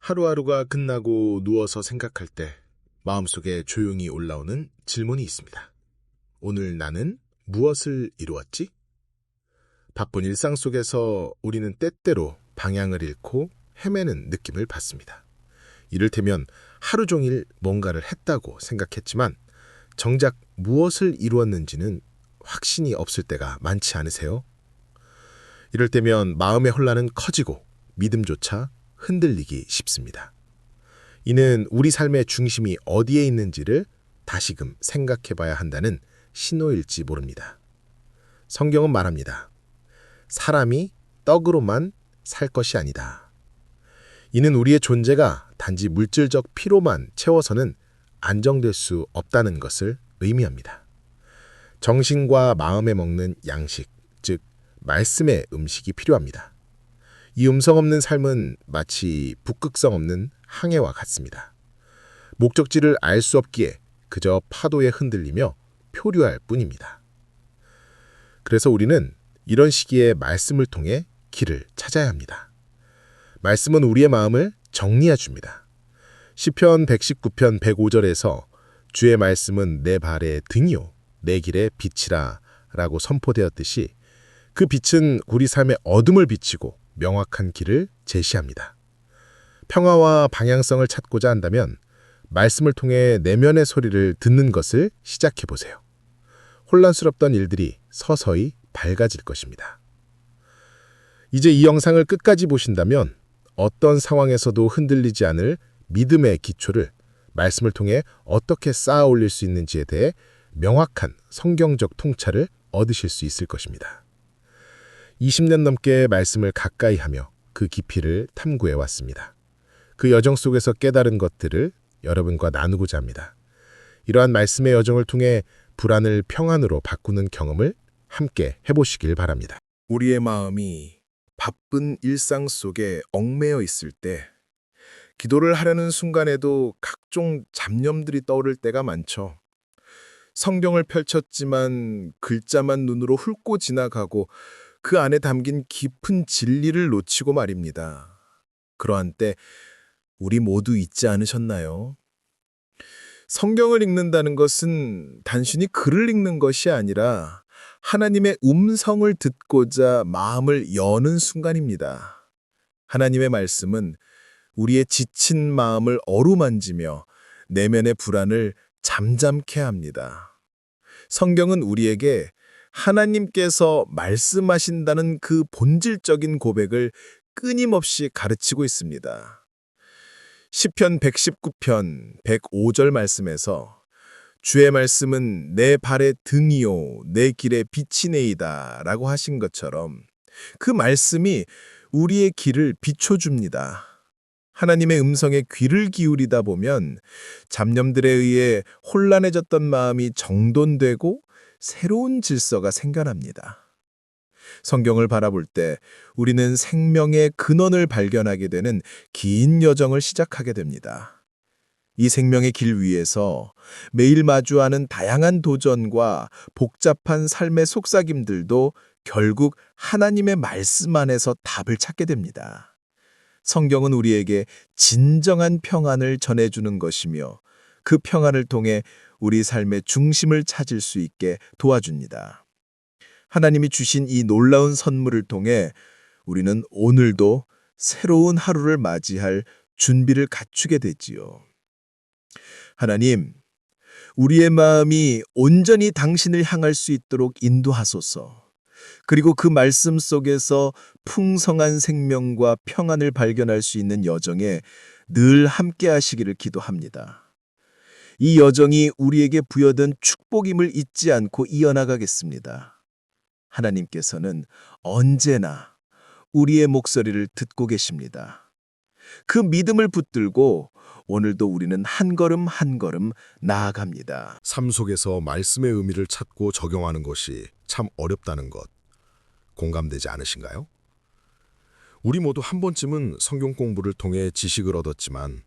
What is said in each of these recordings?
하루하루가 끝나고 누워서 생각할 때 마음속에 조용히 올라오는 질문이 있습니다. 오늘 나는 무엇을 이루었지? 바쁜 일상 속에서 우리는 때때로 방향을 잃고 헤매는 느낌을 받습니다. 이를테면 하루 종일 뭔가를 했다고 생각했지만 정작 무엇을 이루었는지는 확신이 없을 때가 많지 않으세요? 이럴 때면 마음의 혼란은 커지고 믿음조차 흔들리기 쉽습니다. 이는 우리 삶의 중심이 어디에 있는지를 다시금 생각해 봐야 한다는 신호일지 모릅니다. 성경은 말합니다. 사람이 떡으로만 살 것이 아니다. 이는 우리의 존재가 단지 물질적 피로만 채워서는 안정될 수 없다는 것을 의미합니다. 정신과 마음에 먹는 양식, 즉 말씀의 음식이 필요합니다. 이 음성 없는 삶은 마치 북극성 없는 항해와 같습니다. 목적지를 알 수 없기에 그저 파도에 흔들리며 표류할 뿐입니다. 그래서 우리는 이런 시기에 말씀을 통해 길을 찾아야 합니다. 말씀은 우리의 마음을 정리해 줍니다. 시편 119편 105절에서 주의 말씀은 내 발의 등이요 내 길의 빛이라 라고 선포되었듯이 그 빛은 우리 삶의 어둠을 비치고 명확한 길을 제시합니다. 평화와 방향성을 찾고자 한다면 말씀을 통해 내면의 소리를 듣는 것을 시작해 보세요. 혼란스럽던 일들이 서서히 밝아질 것입니다. 이제 이 영상을 끝까지 보신다면 어떤 상황에서도 흔들리지 않을 믿음의 기초를 말씀을 통해 어떻게 쌓아 올릴 수 있는지에 대해 명확한 성경적 통찰을 얻으실 수 있을 것입니다. 20년 넘게 말씀을 가까이 하며 그 깊이를 탐구해 왔습니다. 그 여정 속에서 깨달은 것들을 여러분과 나누고자 합니다. 이러한 말씀의 여정을 통해 불안을 평안으로 바꾸는 경험을 함께 해보시길 바랍니다. 우리의 마음이 바쁜 일상 속에 얽매여 있을 때 기도를 하려는 순간에도 각종 잡념들이 떠오를 때가 많죠. 성경을 펼쳤지만 글자만 눈으로 훑고 지나가고 그 안에 담긴 깊은 진리를 놓치고 말입니다. 그러한 때 우리 모두 있지 않으셨나요? 성경을 읽는다는 것은 단순히 글을 읽는 것이 아니라 하나님의 음성을 듣고자 마음을 여는 순간입니다. 하나님의 말씀은 우리의 지친 마음을 어루만지며 내면의 불안을 잠잠케 합니다. 성경은 우리에게 하나님께서 말씀하신다는 그 본질적인 고백을 끊임없이 가르치고 있습니다. 시편 119편 105절 말씀에서 주의 말씀은 내 발의 등이요 내 길의 빛이네이다 라고 하신 것처럼 그 말씀이 우리의 길을 비춰줍니다. 하나님의 음성에 귀를 기울이다 보면 잡념들에 의해 혼란해졌던 마음이 정돈되고 새로운 질서가 생겨납니다. 성경을 바라볼 때 우리는 생명의 근원을 발견하게 되는 긴 여정을 시작하게 됩니다. 이 생명의 길 위에서 매일 마주하는 다양한 도전과 복잡한 삶의 속삭임들도 결국 하나님의 말씀 안에서 답을 찾게 됩니다. 성경은 우리에게 진정한 평안을 전해주는 것이며 그 평안을 통해 우리 삶의 중심을 찾을 수 있게 도와줍니다. 하나님이 주신 이 놀라운 선물을 통해 우리는 오늘도 새로운 하루를 맞이할 준비를 갖추게 되지요. 하나님, 우리의 마음이 온전히 당신을 향할 수 있도록 인도하소서. 그리고 그 말씀 속에서 풍성한 생명과 평안을 발견할 수 있는 여정에 늘 함께 하시기를 기도합니다. 이 여정이 우리에게 부여된 축복임을 잊지 않고 이어나가겠습니다. 하나님께서는 언제나 우리의 목소리를 듣고 계십니다. 그 믿음을 붙들고 오늘도 우리는 한 걸음 한 걸음 나아갑니다. 삶 속에서 말씀의 의미를 찾고 적용하는 것이 참 어렵다는 것 공감되지 않으신가요? 우리 모두 한 번쯤은 성경 공부를 통해 지식을 얻었지만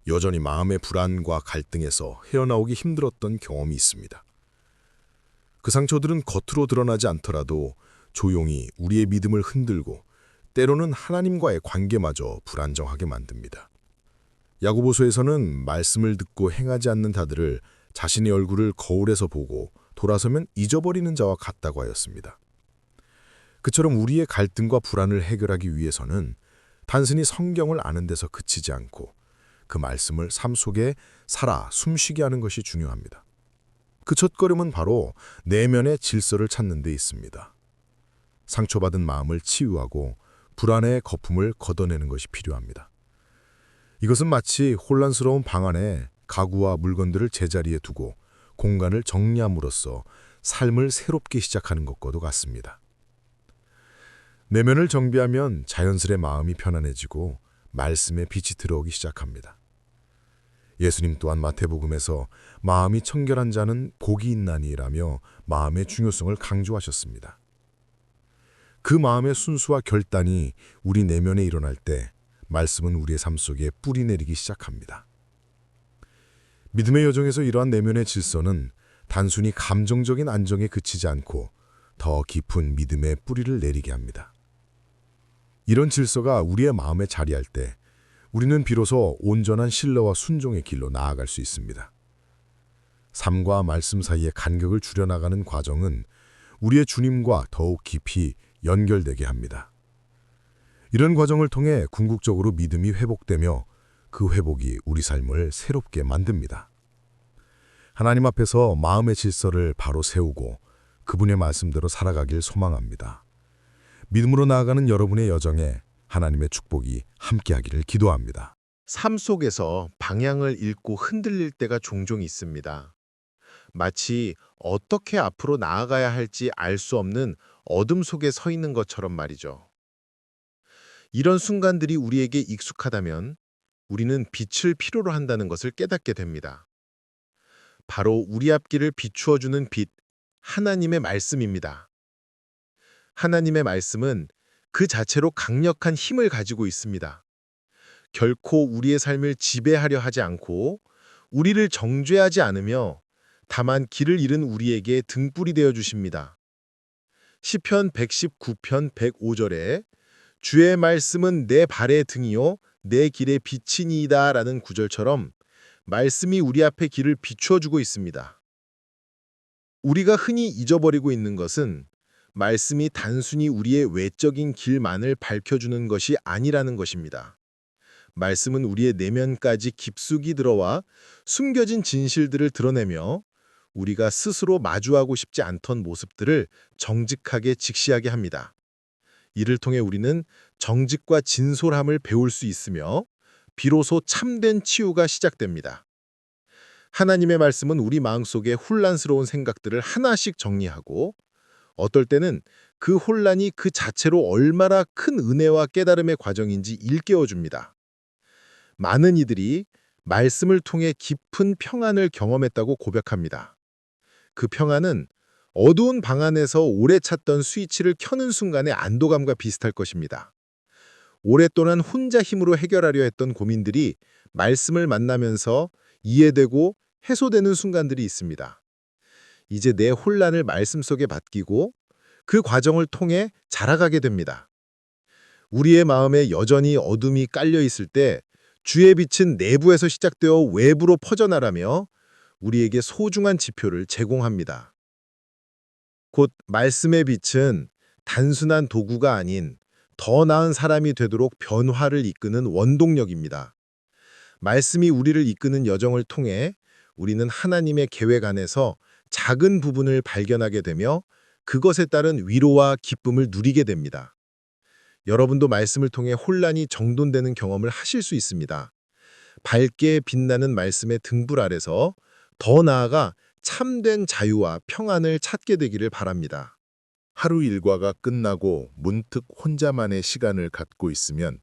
여전히 마음의 불안과 갈등에서 헤어나오기 힘들었던 경험이 있습니다. 그 상처들은 겉으로 드러나지 않더라도 조용히 우리의 믿음을 흔들고 때로는 하나님과의 관계마저 불안정하게 만듭니다. 야고보서에서는 말씀을 듣고 행하지 않는 자들을 자신의 얼굴을 거울에서 보고 돌아서면 잊어버리는 자와 같다고 하였습니다. 그처럼 우리의 갈등과 불안을 해결하기 위해서는 단순히 성경을 아는 데서 그치지 않고 그 말씀을 삶 속에 살아 숨쉬게 하는 것이 중요합니다. 그 첫걸음은 바로 내면의 질서를 찾는 데 있습니다. 상처받은 마음을 치유하고 불안의 거품을 걷어내는 것이 필요합니다. 이것은 마치 혼란스러운 방 안에 가구와 물건들을 제자리에 두고 공간을 정리함으로써 삶을 새롭게 시작하는 것과도 같습니다. 내면을 정비하면 자연스레 마음이 편안해지고 말씀의 빛이 들어오기 시작합니다. 예수님 또한 마태복음에서 마음이 청결한 자는 복이 있나니라며 마음의 중요성을 강조하셨습니다. 그 마음의 순수와 결단이 우리 내면에 일어날 때 말씀은 우리의 삶 속에 뿌리 내리기 시작합니다. 믿음의 여정에서 이러한 내면의 질서는 단순히 감정적인 안정에 그치지 않고 더 깊은 믿음의 뿌리를 내리게 합니다. 이런 질서가 우리의 마음에 자리할 때 우리는 비로소 온전한 신뢰와 순종의 길로 나아갈 수 있습니다. 삶과 말씀 사이의 간격을 줄여나가는 과정은 우리의 주님과 더욱 깊이 연결되게 합니다. 이런 과정을 통해 궁극적으로 믿음이 회복되며 그 회복이 우리 삶을 새롭게 만듭니다. 하나님 앞에서 마음의 질서를 바로 세우고 그분의 말씀대로 살아가길 소망합니다. 믿음으로 나아가는 여러분의 여정에 하나님의 축복이 함께하기를 기도합니다. 삶 속에서 방향을 잃고 흔들릴 때가 종종 있습니다. 마치 어떻게 앞으로 나아가야 할지 알 수 없는 어둠 속에 서 있는 것처럼 말이죠. 이런 순간들이 우리에게 익숙하다면 우리는 빛을 필요로 한다는 것을 깨닫게 됩니다. 바로 우리 앞길을 비추어주는 빛, 하나님의 말씀입니다. 하나님의 말씀은 그 자체로 강력한 힘을 가지고 있습니다. 결코 우리의 삶을 지배하려 하지 않고 우리를 정죄하지 않으며 다만 길을 잃은 우리에게 등불이 되어 주십니다. 시편 119편 105절에 주의 말씀은 내 발의 등이요 내 길의 빛이니이다 라는 구절처럼 말씀이 우리 앞에 길을 비추어주고 있습니다. 우리가 흔히 잊어버리고 있는 것은 말씀이 단순히 우리의 외적인 길만을 밝혀주는 것이 아니라는 것입니다. 말씀은 우리의 내면까지 깊숙이 들어와 숨겨진 진실들을 드러내며 우리가 스스로 마주하고 싶지 않던 모습들을 정직하게 직시하게 합니다. 이를 통해 우리는 정직과 진솔함을 배울 수 있으며 비로소 참된 치유가 시작됩니다. 하나님의 말씀은 우리 마음속의 혼란스러운 생각들을 하나씩 정리하고 어떨 때는 그 혼란이 그 자체로 얼마나 큰 은혜와 깨달음의 과정인지 일깨워줍니다. 많은 이들이 말씀을 통해 깊은 평안을 경험했다고 고백합니다. 그 평안은 어두운 방 안에서 오래 찾던 스위치를 켜는 순간의 안도감과 비슷할 것입니다. 오랫동안 혼자 힘으로 해결하려 했던 고민들이 말씀을 만나면서 이해되고 해소되는 순간들이 있습니다. 이제 내 혼란을 말씀 속에 맡기고 그 과정을 통해 자라가게 됩니다. 우리의 마음에 여전히 어둠이 깔려 있을 때 주의 빛은 내부에서 시작되어 외부로 퍼져나가며 우리에게 소중한 지표를 제공합니다. 곧 말씀의 빛은 단순한 도구가 아닌 더 나은 사람이 되도록 변화를 이끄는 원동력입니다. 말씀이 우리를 이끄는 여정을 통해 우리는 하나님의 계획 안에서 작은 부분을 발견하게 되며 그것에 따른 위로와 기쁨을 누리게 됩니다. 여러분도 말씀을 통해 혼란이 정돈되는 경험을 하실 수 있습니다. 밝게 빛나는 말씀의 등불 아래서 더 나아가 참된 자유와 평안을 찾게 되기를 바랍니다. 하루 일과가 끝나고 문득 혼자만의 시간을 갖고 있으면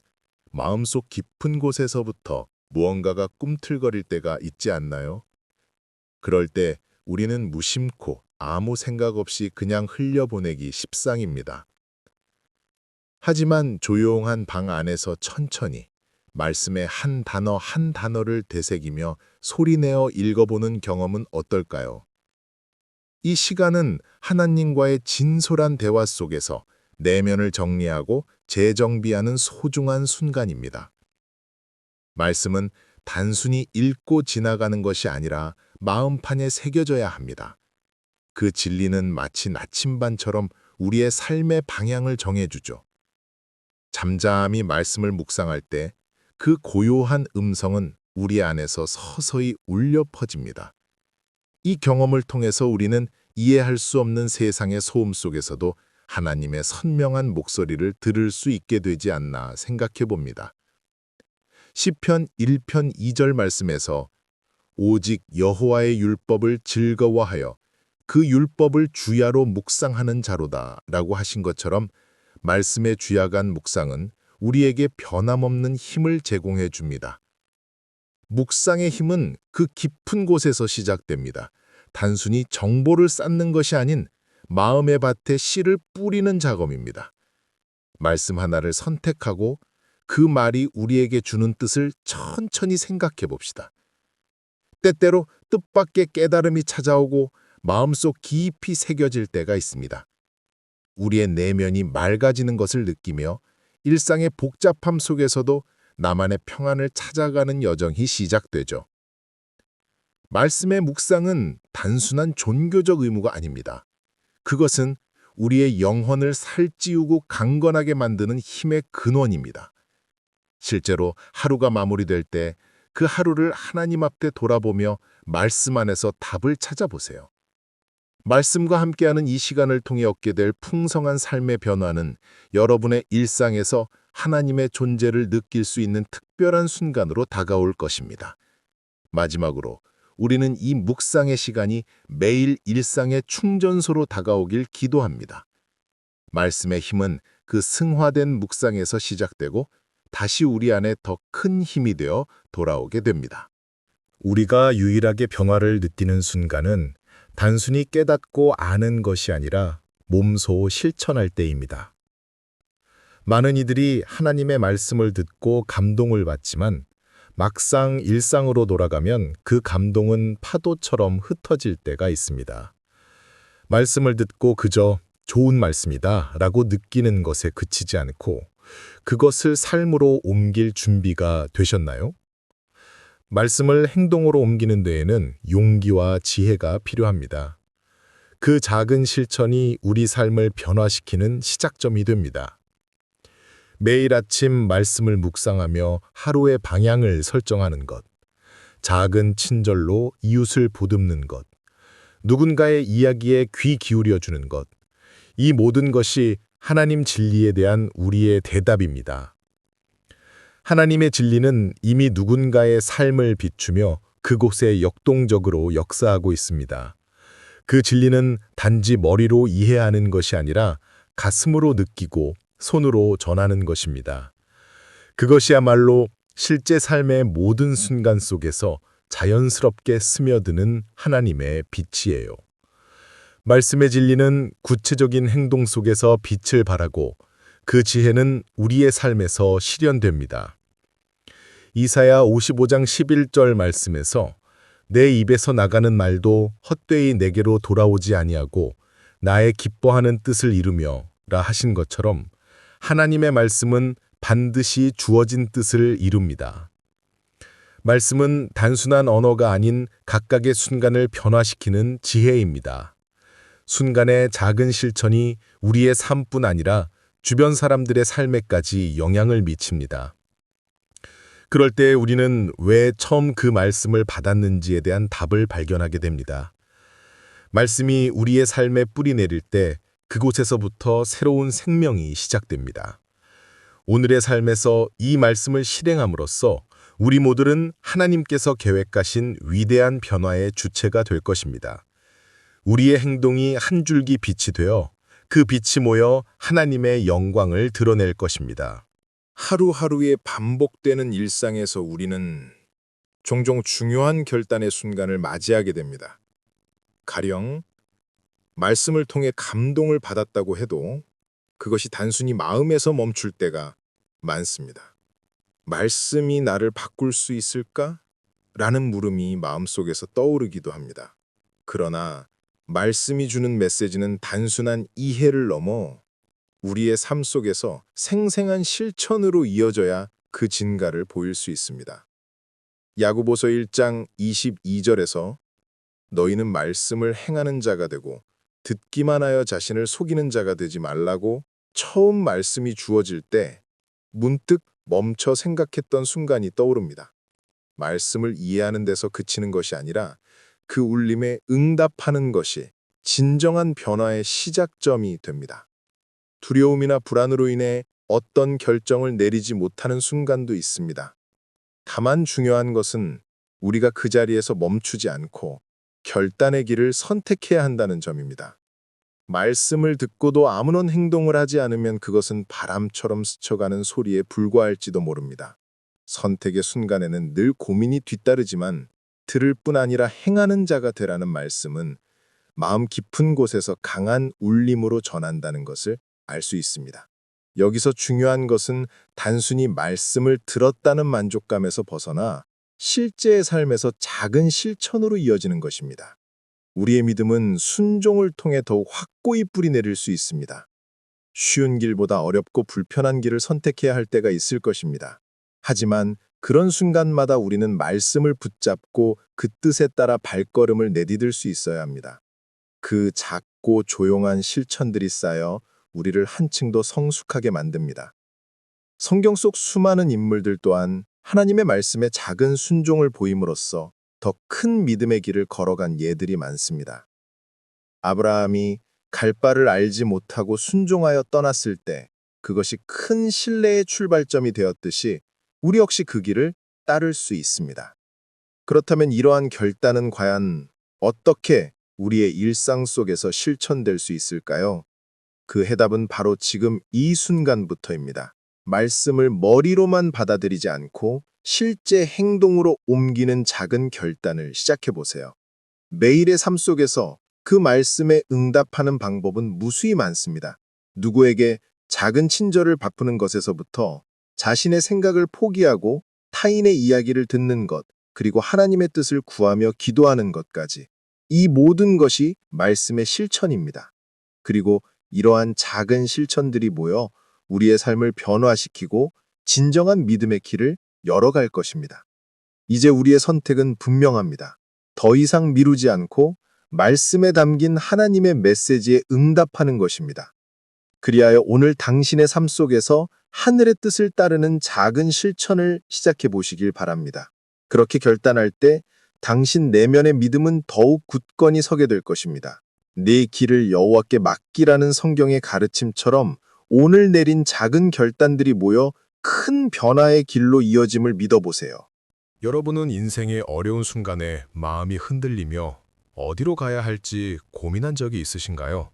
마음속 깊은 곳에서부터 무언가가 꿈틀거릴 때가 있지 않나요? 그럴 때 우리는 무심코 아무 생각 없이 그냥 흘려보내기 십상입니다. 하지만 조용한 방 안에서 천천히 말씀의 한 단어 한 단어를 되새기며 소리내어 읽어보는 경험은 어떨까요? 이 시간은 하나님과의 진솔한 대화 속에서 내면을 정리하고 재정비하는 소중한 순간입니다. 말씀은 단순히 읽고 지나가는 것이 아니라 마음판에 새겨져야 합니다. 그 진리는 마치 나침반처럼 우리의 삶의 방향을 정해주죠. 잠잠히 말씀을 묵상할 때 그 고요한 음성은 우리 안에서 서서히 울려 퍼집니다. 이 경험을 통해서 우리는 이해할 수 없는 세상의 소음 속에서도 하나님의 선명한 목소리를 들을 수 있게 되지 않나 생각해 봅니다. 시편 1편 2절 말씀에서 오직 여호와의 율법을 즐거워하여 그 율법을 주야로 묵상하는 자로다 라고 하신 것처럼 말씀의 주야간 묵상은 우리에게 변함없는 힘을 제공해 줍니다. 묵상의 힘은 그 깊은 곳에서 시작됩니다. 단순히 정보를 쌓는 것이 아닌 마음의 밭에 씨를 뿌리는 작업입니다. 말씀 하나를 선택하고 그 말이 우리에게 주는 뜻을 천천히 생각해 봅시다. 때때로 뜻밖의 깨달음이 찾아오고 마음속 깊이 새겨질 때가 있습니다. 우리의 내면이 맑아지는 것을 느끼며 일상의 복잡함 속에서도 나만의 평안을 찾아가는 여정이 시작되죠. 말씀의 묵상은 단순한 종교적 의무가 아닙니다. 그것은 우리의 영혼을 살찌우고 강건하게 만드는 힘의 근원입니다. 실제로 하루가 마무리될 때 그 하루를 하나님 앞에 돌아보며 말씀 안에서 답을 찾아보세요. 말씀과 함께하는 이 시간을 통해 얻게 될 풍성한 삶의 변화는 여러분의 일상에서 하나님의 존재를 느낄 수 있는 특별한 순간으로 다가올 것입니다. 마지막으로 우리는 이 묵상의 시간이 매일 일상의 충전소로 다가오길 기도합니다. 말씀의 힘은 그 승화된 묵상에서 시작되고 다시 우리 안에 더 큰 힘이 되어 돌아오게 됩니다. 우리가 유일하게 변화를 느끼는 순간은 단순히 깨닫고 아는 것이 아니라 몸소 실천할 때입니다. 많은 이들이 하나님의 말씀을 듣고 감동을 받지만 막상 일상으로 돌아가면 그 감동은 파도처럼 흩어질 때가 있습니다. 말씀을 듣고 그저 좋은 말씀이다 라고 느끼는 것에 그치지 않고 그것을 삶으로 옮길 준비가 되셨나요? 말씀을 행동으로 옮기는 데에는 용기와 지혜가 필요합니다. 그 작은 실천이 우리 삶을 변화시키는 시작점이 됩니다. 매일 아침 말씀을 묵상하며 하루의 방향을 설정하는 것, 작은 친절로 이웃을 보듬는 것, 누군가의 이야기에 귀 기울여주는 것, 이 모든 것이 하나님 진리에 대한 우리의 대답입니다. 하나님의 진리는 이미 누군가의 삶을 비추며 그곳에 역동적으로 역사하고 있습니다. 그 진리는 단지 머리로 이해하는 것이 아니라 가슴으로 느끼고 손으로 전하는 것입니다. 그것이야말로 실제 삶의 모든 순간 속에서 자연스럽게 스며드는 하나님의 빛이에요. 말씀의 진리는 구체적인 행동 속에서 빛을 발하고 그 지혜는 우리의 삶에서 실현됩니다. 이사야 55장 11절 말씀에서 내 입에서 나가는 말도 헛되이 내게로 돌아오지 아니하고 나의 기뻐하는 뜻을 이루며 라 하신 것처럼 하나님의 말씀은 반드시 주어진 뜻을 이룹니다. 말씀은 단순한 언어가 아닌 각각의 순간을 변화시키는 지혜입니다. 순간의 작은 실천이 우리의 삶뿐 아니라 주변 사람들의 삶에까지 영향을 미칩니다. 그럴 때 우리는 왜 처음 그 말씀을 받았는지에 대한 답을 발견하게 됩니다. 말씀이 우리의 삶에 뿌리 내릴 때 그곳에서부터 새로운 생명이 시작됩니다. 오늘의 삶에서 이 말씀을 실행함으로써 우리 모두는 하나님께서 계획하신 위대한 변화의 주체가 될 것입니다. 우리의 행동이 한 줄기 빛이 되어 그 빛이 모여 하나님의 영광을 드러낼 것입니다. 하루하루의 반복되는 일상에서 우리는 종종 중요한 결단의 순간을 맞이하게 됩니다. 가령 말씀을 통해 감동을 받았다고 해도 그것이 단순히 마음에서 멈출 때가 많습니다. 말씀이 나를 바꿀 수 있을까? 라는 물음이 마음속에서 떠오르기도 합니다. 그러나 말씀이 주는 메시지는 단순한 이해를 넘어 우리의 삶 속에서 생생한 실천으로 이어져야 그 진가를 보일 수 있습니다. 야고보서 1장 22절에서 너희는 말씀을 행하는 자가 되고 듣기만 하여 자신을 속이는 자가 되지 말라고 처음 말씀이 주어질 때 문득 멈춰 생각했던 순간이 떠오릅니다. 말씀을 이해하는 데서 그치는 것이 아니라 그 울림에 응답하는 것이 진정한 변화의 시작점이 됩니다. 두려움이나 불안으로 인해 어떤 결정을 내리지 못하는 순간도 있습니다. 다만 중요한 것은 우리가 그 자리에서 멈추지 않고 결단의 길을 선택해야 한다는 점입니다. 말씀을 듣고도 아무런 행동을 하지 않으면 그것은 바람처럼 스쳐가는 소리에 불과할지도 모릅니다. 선택의 순간에는 늘 고민이 뒤따르지만 들을 뿐 아니라 행하는 자가 되라는 말씀은 마음 깊은 곳에서 강한 울림으로 전한다는 것을 알 수 있습니다. 여기서 중요한 것은 단순히 말씀을 들었다는 만족감에서 벗어나 실제의 삶에서 작은 실천으로 이어지는 것입니다. 우리의 믿음은 순종을 통해 더욱 확고히 뿌리내릴 수 있습니다. 쉬운 길보다 어렵고 불편한 길을 선택해야 할 때가 있을 것입니다. 하지만 그런 순간마다 우리는 말씀을 붙잡고 그 뜻에 따라 발걸음을 내디딜 수 있어야 합니다. 그 작고 조용한 실천들이 쌓여 우리를 한층 더 성숙하게 만듭니다. 성경 속 수많은 인물들 또한 하나님의 말씀에 작은 순종을 보임으로써 더 큰 믿음의 길을 걸어간 예들이 많습니다. 아브라함이 갈 바를 알지 못하고 순종하여 떠났을 때 그것이 큰 신뢰의 출발점이 되었듯이 우리 역시 그 길을 따를 수 있습니다. 그렇다면 이러한 결단은 과연 어떻게 우리의 일상 속에서 실천될 수 있을까요? 그 해답은 바로 지금 이 순간부터입니다. 말씀을 머리로만 받아들이지 않고 실제 행동으로 옮기는 작은 결단을 시작해 보세요. 매일의 삶 속에서 그 말씀에 응답하는 방법은 무수히 많습니다. 누구에게 작은 친절을 베푸는 것에서부터 자신의 생각을 포기하고 타인의 이야기를 듣는 것, 그리고 하나님의 뜻을 구하며 기도하는 것까지. 이 모든 것이 말씀의 실천입니다. 그리고 이러한 작은 실천들이 모여 우리의 삶을 변화시키고 진정한 믿음의 길을 열어갈 것입니다. 이제 우리의 선택은 분명합니다. 더 이상 미루지 않고 말씀에 담긴 하나님의 메시지에 응답하는 것입니다. 그리하여 오늘 당신의 삶 속에서 하늘의 뜻을 따르는 작은 실천을 시작해 보시길 바랍니다. 그렇게 결단할 때 당신 내면의 믿음은 더욱 굳건히 서게 될 것입니다. 내 길을 여호와께 맡기라는 성경의 가르침처럼 오늘 내린 작은 결단들이 모여 큰 변화의 길로 이어짐을 믿어보세요. 여러분은 인생의 어려운 순간에 마음이 흔들리며 어디로 가야 할지 고민한 적이 있으신가요?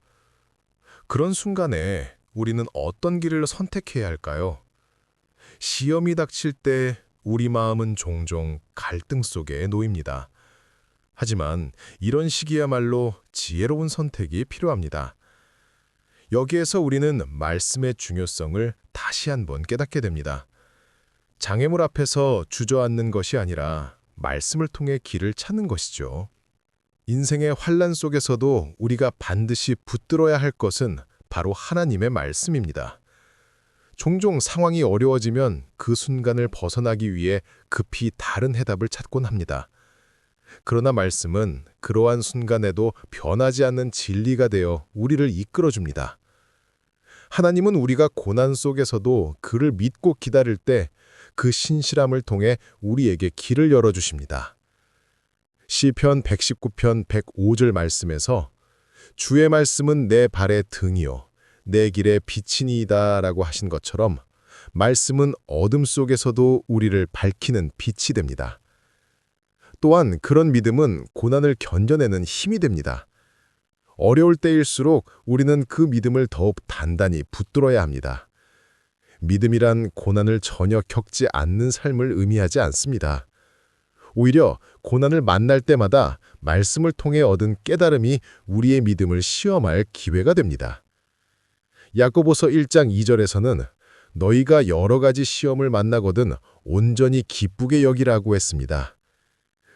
그런 순간에 우리는 어떤 길을 선택해야 할까요? 시험이 닥칠 때 우리 마음은 종종 갈등 속에 놓입니다. 하지만 이런 시기야말로 지혜로운 선택이 필요합니다. 여기에서 우리는 말씀의 중요성을 다시 한번 깨닫게 됩니다. 장애물 앞에서 주저앉는 것이 아니라 말씀을 통해 길을 찾는 것이죠. 인생의 환난 속에서도 우리가 반드시 붙들어야 할 것은 바로 하나님의 말씀입니다. 종종 상황이 어려워지면 그 순간을 벗어나기 위해 급히 다른 해답을 찾곤 합니다. 그러나 말씀은 그러한 순간에도 변하지 않는 진리가 되어 우리를 이끌어줍니다. 하나님은 우리가 고난 속에서도 그를 믿고 기다릴 때 그 신실함을 통해 우리에게 길을 열어주십니다. 시편 119편 105절 말씀에서 주의 말씀은 내 발의 등이요 내 길의 빛이니이다 라고 하신 것처럼 말씀은 어둠 속에서도 우리를 밝히는 빛이 됩니다. 또한 그런 믿음은 고난을 견뎌내는 힘이 됩니다. 어려울 때일수록 우리는 그 믿음을 더욱 단단히 붙들어야 합니다. 믿음이란 고난을 전혀 겪지 않는 삶을 의미하지 않습니다. 오히려 고난을 만날 때마다 말씀을 통해 얻은 깨달음이 우리의 믿음을 시험할 기회가 됩니다. 야고보서 1장 2절에서는 너희가 여러 가지 시험을 만나거든 온전히 기쁘게 여기라고 했습니다.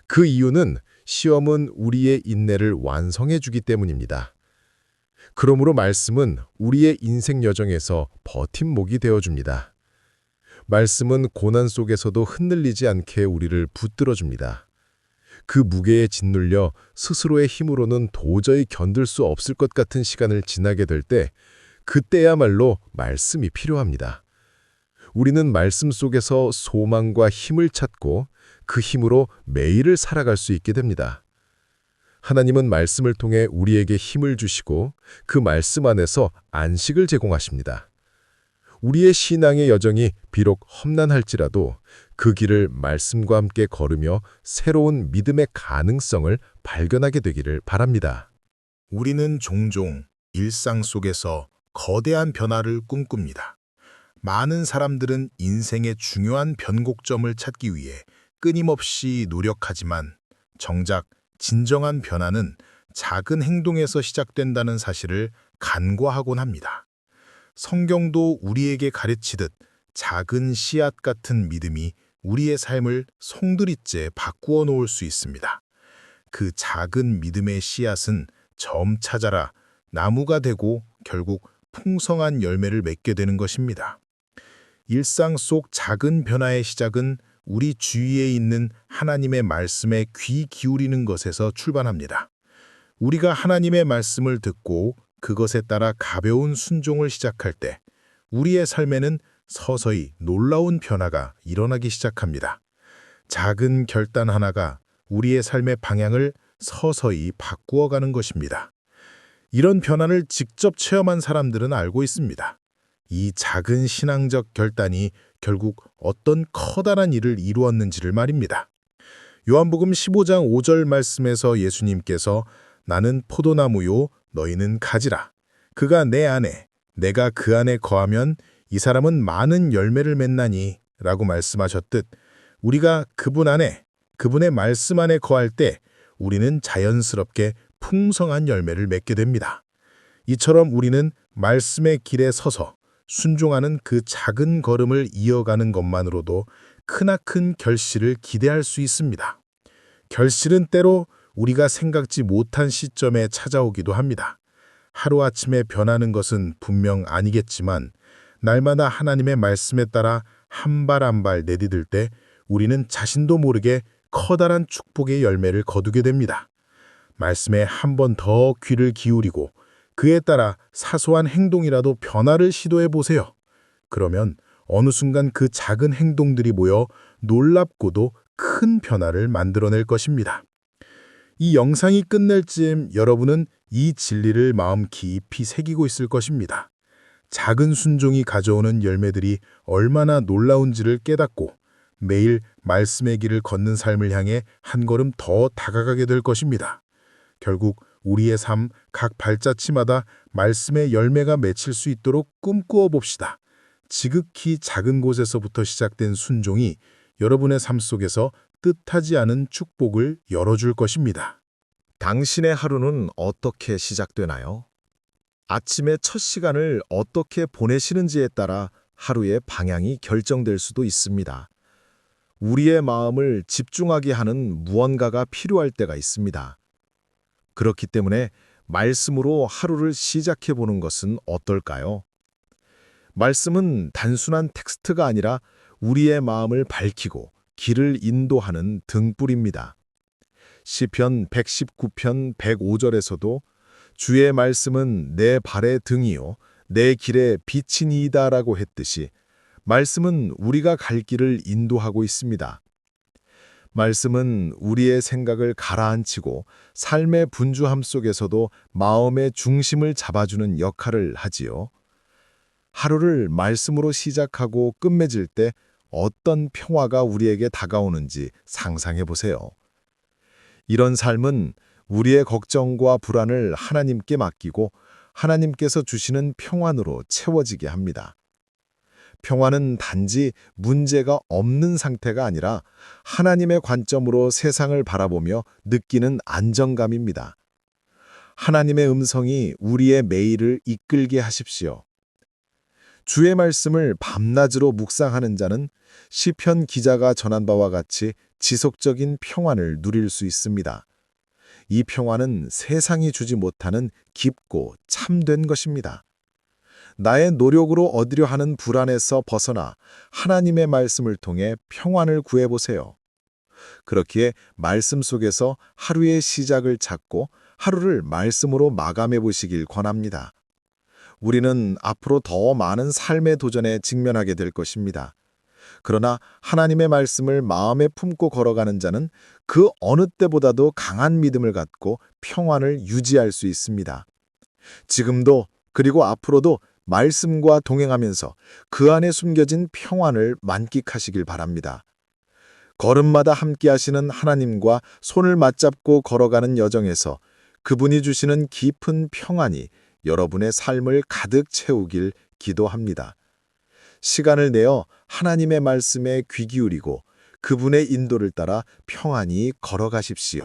그 이유는 시험은 우리의 인내를 완성해 주기 때문입니다. 그러므로 말씀은 우리의 인생 여정에서 버팀목이 되어줍니다. 말씀은 고난 속에서도 흔들리지 않게 우리를 붙들어줍니다. 그 무게에 짓눌려 스스로의 힘으로는 도저히 견딜 수 없을 것 같은 시간을 지나게 될 때, 그때야말로 말씀이 필요합니다. 우리는 말씀 속에서 소망과 힘을 찾고 그 힘으로 매일을 살아갈 수 있게 됩니다. 하나님은 말씀을 통해 우리에게 힘을 주시고 그 말씀 안에서 안식을 제공하십니다. 우리의 신앙의 여정이 비록 험난할지라도 그 길을 말씀과 함께 걸으며 새로운 믿음의 가능성을 발견하게 되기를 바랍니다. 우리는 종종 일상 속에서 거대한 변화를 꿈꿉니다. 많은 사람들은 인생의 중요한 변곡점을 찾기 위해 끊임없이 노력하지만 정작 진정한 변화는 작은 행동에서 시작된다는 사실을 간과하곤 합니다. 성경도 우리에게 가르치듯 작은 씨앗 같은 믿음이 우리의 삶을 송두리째 바꾸어 놓을 수 있습니다. 그 작은 믿음의 씨앗은 점차 자라 나무가 되고 결국 풍성한 열매를 맺게 되는 것입니다. 일상 속 작은 변화의 시작은 우리 주위에 있는 하나님의 말씀에 귀 기울이는 것에서 출발합니다. 우리가 하나님의 말씀을 듣고 그것에 따라 가벼운 순종을 시작할 때 우리의 삶에는 서서히 놀라운 변화가 일어나기 시작합니다. 작은 결단 하나가 우리의 삶의 방향을 서서히 바꾸어가는 것입니다. 이런 변화를 직접 체험한 사람들은 알고 있습니다. 이 작은 신앙적 결단이 결국 어떤 커다란 일을 이루었는지를 말입니다. 요한복음 15장 5절 말씀에서 예수님께서 나는 포도나무요 너희는 가지라. 그가 내 안에 내가 그 안에 거하면 이 사람은 많은 열매를 맺나니 라고 말씀하셨듯 우리가 그분 안에 그분의 말씀 안에 거할 때 우리는 자연스럽게 풍성한 열매를 맺게 됩니다. 이처럼 우리는 말씀의 길에 서서 순종하는 그 작은 걸음을 이어가는 것만으로도 크나큰 결실을 기대할 수 있습니다. 결실은 때로 우리가 생각지 못한 시점에 찾아오기도 합니다. 하루아침에 변하는 것은 분명 아니겠지만 날마다 하나님의 말씀에 따라 한 발 한 발 내디딜 때 우리는 자신도 모르게 커다란 축복의 열매를 거두게 됩니다. 말씀에 한 번 더 귀를 기울이고 그에 따라 사소한 행동이라도 변화를 시도해 보세요. 그러면 어느 순간 그 작은 행동들이 모여 놀랍고도 큰 변화를 만들어낼 것입니다. 이 영상이 끝날 즈음 여러분은 이 진리를 마음 깊이 새기고 있을 것입니다. 작은 순종이 가져오는 열매들이 얼마나 놀라운지를 깨닫고 매일 말씀의 길을 걷는 삶을 향해 한 걸음 더 다가가게 될 것입니다. 결국 우리의 삶 각 발자취마다 말씀의 열매가 맺힐 수 있도록 꿈꾸어 봅시다. 지극히 작은 곳에서부터 시작된 순종이 여러분의 삶 속에서 뜻하지 않은 축복을 열어줄 것입니다. 당신의 하루는 어떻게 시작되나요? 아침의 첫 시간을 어떻게 보내시는지에 따라 하루의 방향이 결정될 수도 있습니다. 우리의 마음을 집중하게 하는 무언가가 필요할 때가 있습니다. 그렇기 때문에 말씀으로 하루를 시작해 보는 것은 어떨까요? 말씀은 단순한 텍스트가 아니라 우리의 마음을 밝히고 길을 인도하는 등불입니다. 시편 119편 105절에서도 주의 말씀은 내 발의 등이요 내 길의 빛이니이다라고 했듯이 말씀은 우리가 갈 길을 인도하고 있습니다. 말씀은 우리의 생각을 가라앉히고 삶의 분주함 속에서도 마음의 중심을 잡아주는 역할을 하지요. 하루를 말씀으로 시작하고 끝맺을 때 어떤 평화가 우리에게 다가오는지 상상해 보세요. 이런 삶은 우리의 걱정과 불안을 하나님께 맡기고 하나님께서 주시는 평안으로 채워지게 합니다. 평화는 단지 문제가 없는 상태가 아니라 하나님의 관점으로 세상을 바라보며 느끼는 안정감입니다. 하나님의 음성이 우리의 매일을 이끌게 하십시오. 주의 말씀을 밤낮으로 묵상하는 자는 시편 기자가 전한 바와 같이 지속적인 평안을 누릴 수 있습니다. 이 평안은 세상이 주지 못하는 깊고 참된 것입니다. 나의 노력으로 얻으려 하는 불안에서 벗어나 하나님의 말씀을 통해 평안을 구해보세요. 그렇기에 말씀 속에서 하루의 시작을 찾고 하루를 말씀으로 마감해 보시길 권합니다. 우리는 앞으로 더 많은 삶의 도전에 직면하게 될 것입니다. 그러나 하나님의 말씀을 마음에 품고 걸어가는 자는 그 어느 때보다도 강한 믿음을 갖고 평안을 유지할 수 있습니다. 지금도 그리고 앞으로도 말씀과 동행하면서 그 안에 숨겨진 평안을 만끽하시길 바랍니다. 걸음마다 함께 하시는 하나님과 손을 맞잡고 걸어가는 여정에서 그분이 주시는 깊은 평안이 여러분의 삶을 가득 채우길 기도합니다. 시간을 내어 하나님의 말씀에 귀 기울이고 그분의 인도를 따라 평안히 걸어가십시오.